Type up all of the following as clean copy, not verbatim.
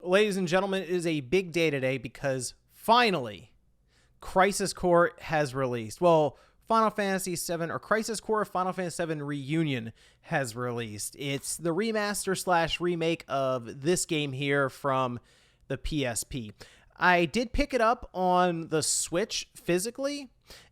ladies and gentlemen, it is a big day today because finally, Crisis Core has released. Well, Final Fantasy VII, or Crisis Core Final Fantasy VII Reunion has released. It's the remaster slash remake of this game here from the PSP. I did pick it up on the Switch physically,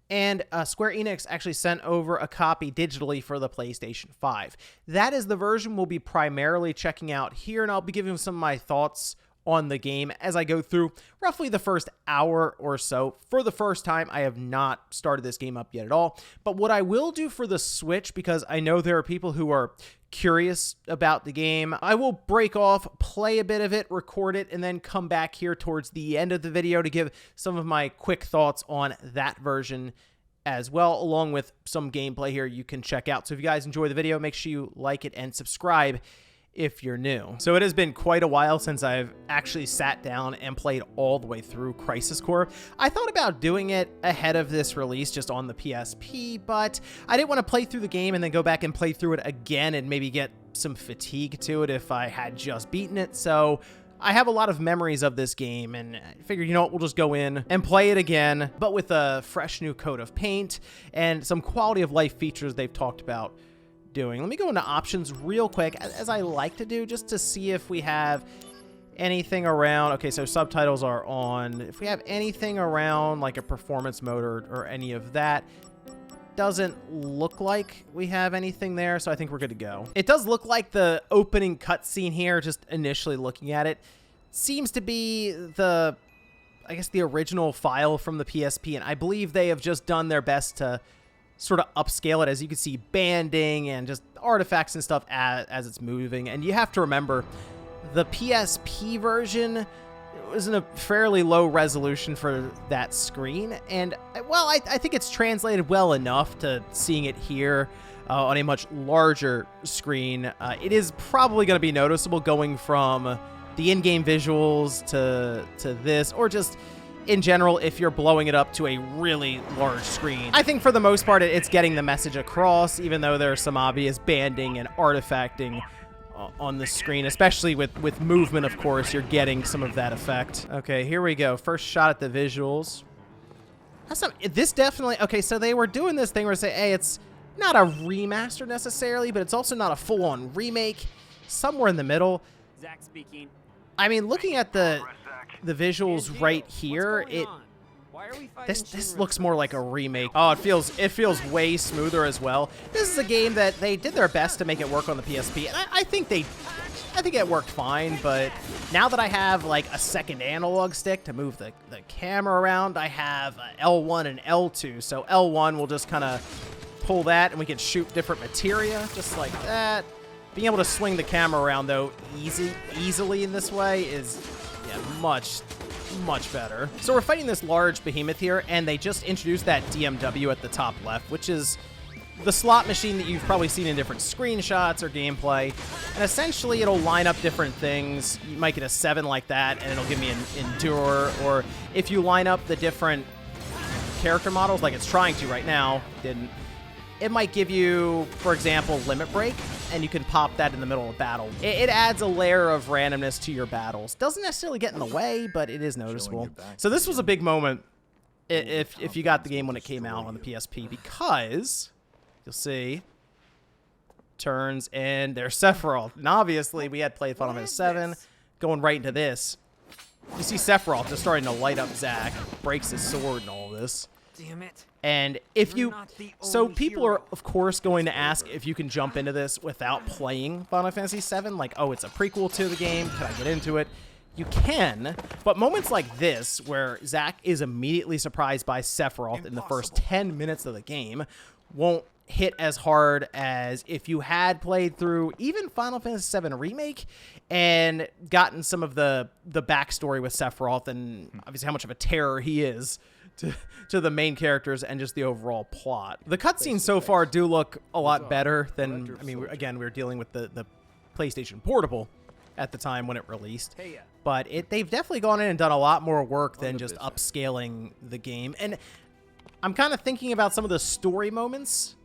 and Square Enix actually sent over a copy digitally for the PlayStation 5. That is the version we'll be primarily checking out here, and I'll be giving some of my thoughts on the game as I go through roughly the first hour or so. For the first time, I have not started this game up yet at all, but what I will do for the Switch, because I know there are people who are curious about the game, I will break off, play a bit of it, record it, and then come back here towards the end of the video to give some of my quick thoughts on that version as well, along with some gameplay here you can check out. So if you guys enjoy the video, make sure you like it and subscribe if you're new. So it has been quite a while since I've actually sat down and played all the way through Crisis Core. I thought about doing it ahead of this release just on the PSP, but I didn't want to play through the game and then go back and play through it again and maybe get some fatigue to it if I had just beaten it. So I have a lot of memories of this game, and I figured, you know what, we'll just go in and play it again, but with a fresh new coat of paint and some quality of life features they've talked about doing. Let me go into options real quick, as I like to do, just to see if we have anything around. Okay, so subtitles are on. If we have anything around like a performance mode or any of that, doesn't look like we have anything there, so I think we're good to go. It does look like the opening cutscene here, just initially looking at it, seems to be I guess the original file from the PSP, and I believe they have just done their best to sort of upscale it. As you can see, banding and just artifacts and stuff as it's moving. And you have to remember, the PSP version was in a fairly low resolution for that screen, and well, I think it's translated well enough to seeing it here on a much larger screen. It is probably going to be noticeable going from the in-game visuals to this, or just in general, if you're blowing it up to a really large screen. I think for the most part, it's getting the message across, even though there's some obvious banding and artifacting on the screen, especially with movement, of course, you're getting some of that effect. Okay, here we go. First shot at the visuals. This definitely, okay, so they were doing this thing where they say, hey, it's not a remaster necessarily, but it's also not a full-on remake. Somewhere in the middle. Zach speaking. I mean, looking at the visuals right here, this looks more like a remake. Oh, it feels way smoother as well. This is a game that they did their best to make it work on the PSP, and I think it worked fine. But now that I have like a second analog stick to move the camera around, I have L1 and L2. So L1 will just kind of pull that, and we can shoot different materia just like that. Being able to swing the camera around though easily in this way is, yeah, much better. So we're fighting this large behemoth here, and they just introduced that DMW at the top left, which is the slot machine that you've probably seen in different screenshots or gameplay. And essentially it'll line up different things. You might get a 7 like that, and it'll give me an Endure, or if you line up the different character models like it's trying to right now, didn't. It might give you, for example, Limit Break, and you can pop that in the middle of battle. It adds a layer of randomness to your battles. Doesn't necessarily get in the way, but it is noticeable. So this was a big moment if you got the game when it came out on the PSP, because you'll see turns, and there's Sephiroth. And obviously, we had played Final Fantasy VII, going right into this. You see Sephiroth just starting to light up Zack, breaks his sword and all this. Damn it. And if you, so people are of course going to ask if you can jump into this without playing Final Fantasy VII, like, oh, it's a prequel to the game, can I get into it? You can, but moments like this, where Zack is immediately surprised by Sephiroth in the first 10 minutes of the game, won't hit as hard as if you had played through even Final Fantasy VII Remake and gotten some of the backstory with Sephiroth and obviously how much of a terror he is to the main characters and just the overall plot. The cutscenes so far do look a lot better than, I mean, again, we were dealing with the PlayStation Portable at the time when it released. But they've definitely gone in and done a lot more work than just upscaling the game. And I'm kind of thinking about some of the story moments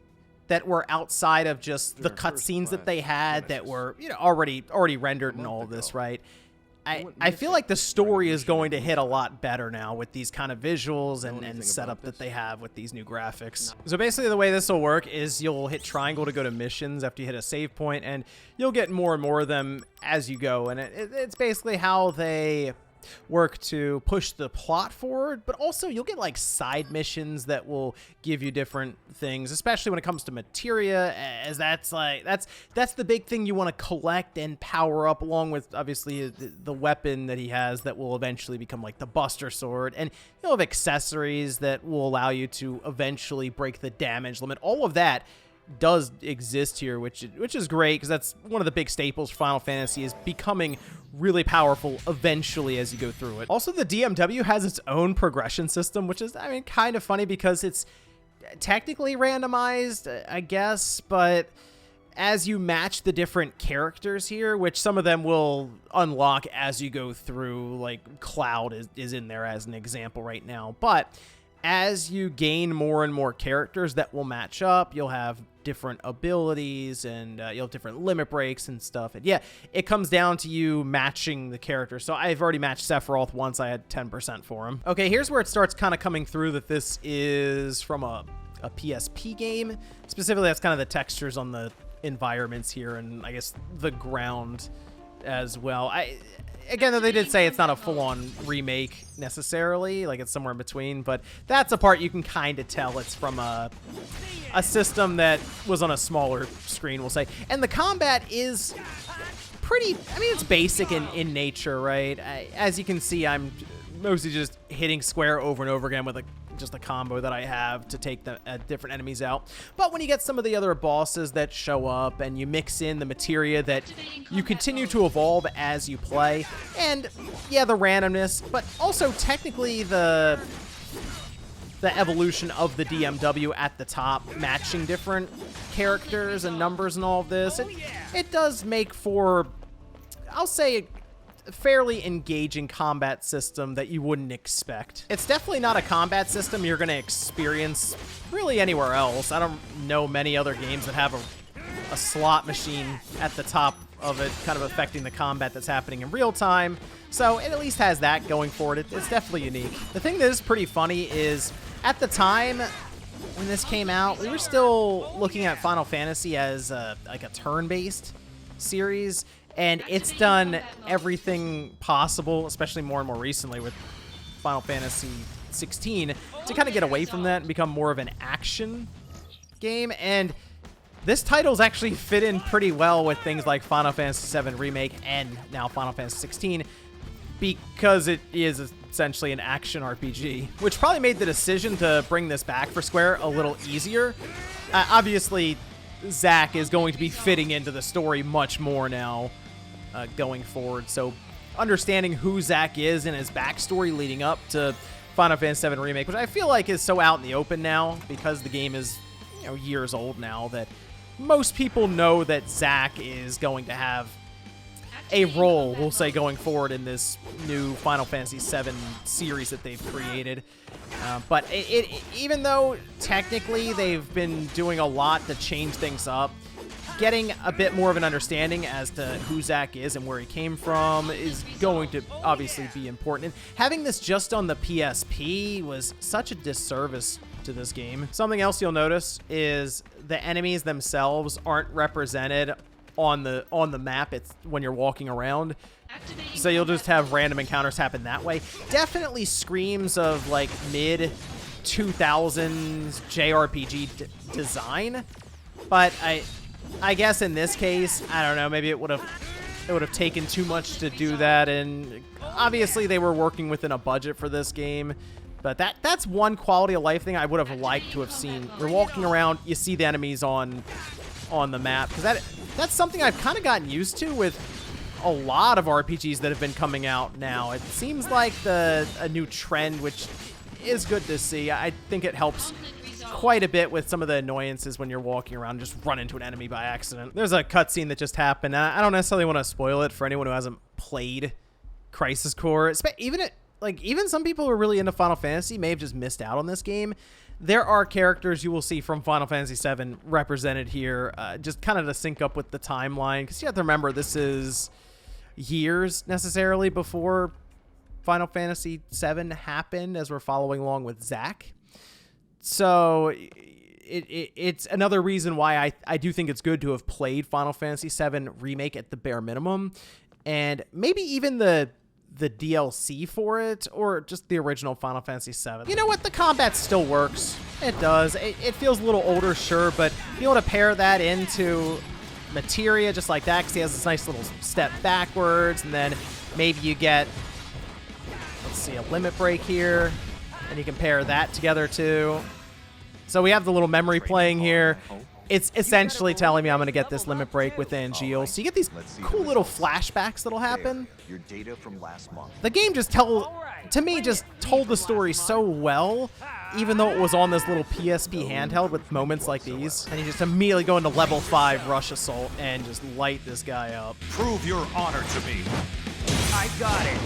that were outside of just the cutscenes that they had that were, you know, already rendered and all of this, right? I feel like the story is going to hit a lot better now with these kind of visuals and setup that they have with these new graphics. So basically the way this will work is you'll hit triangle to go to missions after you hit a save point, and you'll get more and more of them as you go. And it's basically how they work to push the plot forward, but also you'll get like side missions that will give you different things, especially when it comes to materia, as that's the big thing you want to collect and power up, along with obviously the weapon that he has that will eventually become like the Buster Sword, and you'll have accessories that will allow you to eventually break the damage limit. All of that does exist here, which is great, because that's one of the big staples for Final Fantasy, is becoming really powerful eventually as you go through it. Also, the DMW has its own progression system, which is, I mean, kind of funny because it's technically randomized, I guess, but as you match the different characters here, which some of them will unlock as you go through, like Cloud is in there as an example right now, but as you gain more and more characters that will match up, you'll have different abilities, and you'll have different limit breaks and stuff. And yeah, it comes down to you matching the character. So I've already matched Sephiroth once. I had 10% for him. Okay, here's where it starts kind of coming through that this is from a PSP game. Specifically, that's kind of the textures on the environments here, and I guess the ground as well. Again, though, they did say it's not a full-on remake necessarily, like it's somewhere in between, but that's a part you can kind of tell it's from a system that was on a smaller screen, we'll say. And the combat is pretty, I mean, it's basic in nature, right? As you can see, I'm mostly just hitting square over and over again with just a combo that I have to take the different enemies out. But when you get some of the other bosses that show up and you mix in the materia that you continue to evolve as you play, and yeah, the randomness, but also technically the evolution of the DMW at the top, matching different characters and numbers and all of this, it does make for, I'll say, fairly engaging combat system that you wouldn't expect. It's definitely not a combat system you're going to experience really anywhere else. I don't know many other games that have a slot machine at the top of it kind of affecting the combat that's happening in real time. So it at least has that going for it. It's definitely unique. The thing that is pretty funny is at the time when this came out, we were still looking at Final Fantasy as like a turn-based series. And it's done everything possible, especially more and more recently with Final Fantasy 16, to kind of get away from that and become more of an action game. And this title's actually fit in pretty well with things like Final Fantasy VII Remake and now Final Fantasy 16, because it is essentially an action RPG, which probably made the decision to bring this back for Square a little easier. Obviously, Zack is going to be fitting into the story much more now going forward. So understanding who Zack is and his backstory leading up to Final Fantasy VII Remake, which I feel like is so out in the open now because the game is, you know, years old now, that most people know that Zack is going to have a role, we'll say, going forward in this new Final Fantasy VII series that they've created. But even though technically they've been doing a lot to change things up, getting a bit more of an understanding as to who Zack is and where he came from is going to obviously be important. And having this just on the PSP was such a disservice to this game. Something else you'll notice is the enemies themselves aren't represented on the map. It's when you're walking around, so you'll just have random encounters happen that way. Definitely screams of like mid 2000s JRPG design, but I guess in this case, I don't know, maybe it would have taken too much to do that, and obviously they were working within a budget for this game. But that's one quality of life thing I would have liked to have seen. You're walking around, you see the enemies on the map, because that's something I've kind of gotten used to with a lot of RPGs that have been coming out now. It seems like a new trend, which is good to see. I think it helps quite a bit with some of the annoyances when you're walking around and just run into an enemy by accident. There's a cutscene that just happened. I don't necessarily want to spoil it for anyone who hasn't played Crisis Core. Even some people who are really into Final Fantasy may have just missed out on this game. There are characters you will see from Final Fantasy VII represented here, just kind of to sync up with the timeline, because you have to remember this is years necessarily before Final Fantasy VII happened, as we're following along with Zack. So it's another reason why I do think it's good to have played Final Fantasy VII Remake at the bare minimum, and maybe even the DLC for it, or just the original Final Fantasy VII. You know what? The combat still works. It does. It feels a little older, sure, but being able to pair that into materia just like that, because he has this nice little step backwards, and then maybe you get, let's see, a limit break here, and you can pair that together too. So we have the little memory playing here. It's essentially telling me I'm going to get this limit break with Angeal. So you get these cool little flashbacks that'll happen. Your data from last month. The game just told the story so well, even though it was on this little PSP handheld with moments like these. And you just immediately go into level 5 Rush Assault and just light this guy up. Prove your honor to me. I got it.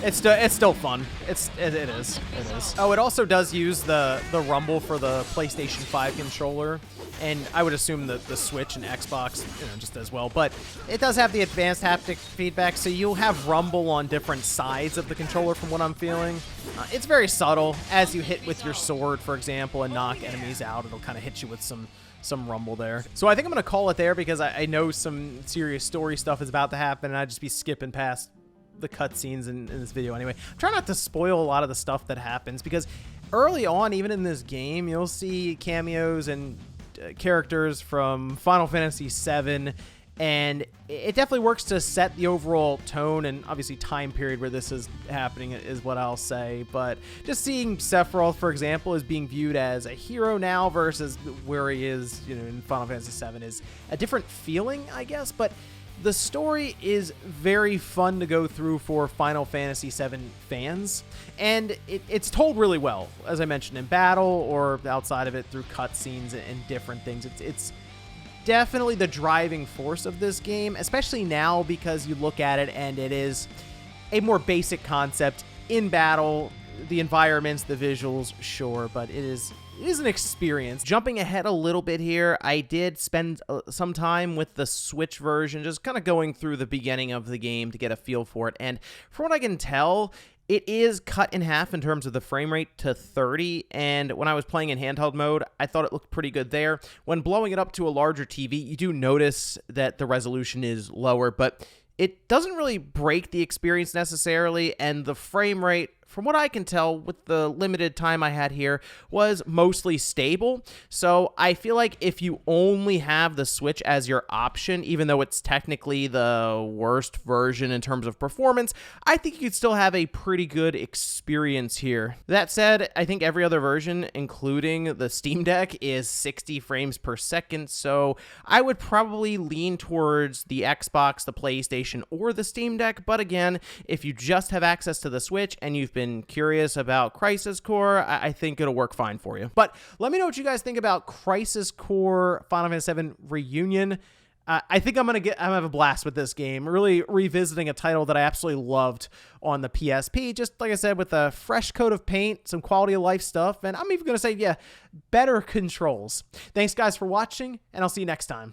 It's still fun. It is. Oh, it also does use the rumble for the PlayStation 5 controller, and I would assume that the Switch and Xbox, just as well. But it does have the advanced haptic feedback, so you'll have rumble on different sides of the controller from what I'm feeling. It's very subtle. As you hit with your sword, for example, and knock enemies out, it'll kind of hit you with some rumble there. So I think I'm going to call it there, because I know some serious story stuff is about to happen, and I'd just be skipping past the cutscenes in this video anyway. Try not to spoil a lot of the stuff that happens, because early on, even in this game, you'll see cameos and characters from Final Fantasy VII, and it definitely works to set the overall tone and obviously time period where this is happening is what I'll say. But just seeing Sephiroth, for example, is being viewed as a hero now versus where he is, in Final Fantasy VII is a different feeling, I guess. But the story is very fun to go through for Final Fantasy VII fans, and it's told really well, as I mentioned, in battle or outside of it through cutscenes and different things. It's definitely the driving force of this game, especially now because you look at it and it is a more basic concept in battle. The environments, the visuals, sure, but it is an experience. Jumping ahead a little bit here, I did spend some time with the Switch version, just kind of going through the beginning of the game to get a feel for it. And from what I can tell, it is cut in half in terms of the frame rate to 30, and when I was playing in handheld mode, I thought it looked pretty good there. When blowing it up to a larger TV, you do notice that the resolution is lower, but it doesn't really break the experience necessarily, and the frame rate, from what I can tell with the limited time I had here, was mostly stable. So I feel like if you only have the Switch as your option, even though it's technically the worst version in terms of performance, I think you could still have a pretty good experience here. That said, I think every other version, including the Steam Deck, is 60 frames per second, so I would probably lean towards the Xbox, the PlayStation, or the Steam Deck. But again, if you just have access to the Switch and you've been curious about Crisis Core, I think it'll work fine for you. But let me know what you guys think about Crisis Core Final Fantasy VII Reunion. I think I'm gonna have a blast with this game, really revisiting a title that I absolutely loved on the PSP, just like I said, with a fresh coat of paint, some quality of life stuff, and I'm even gonna say, yeah, better controls. Thanks guys for watching, and I'll see you next time.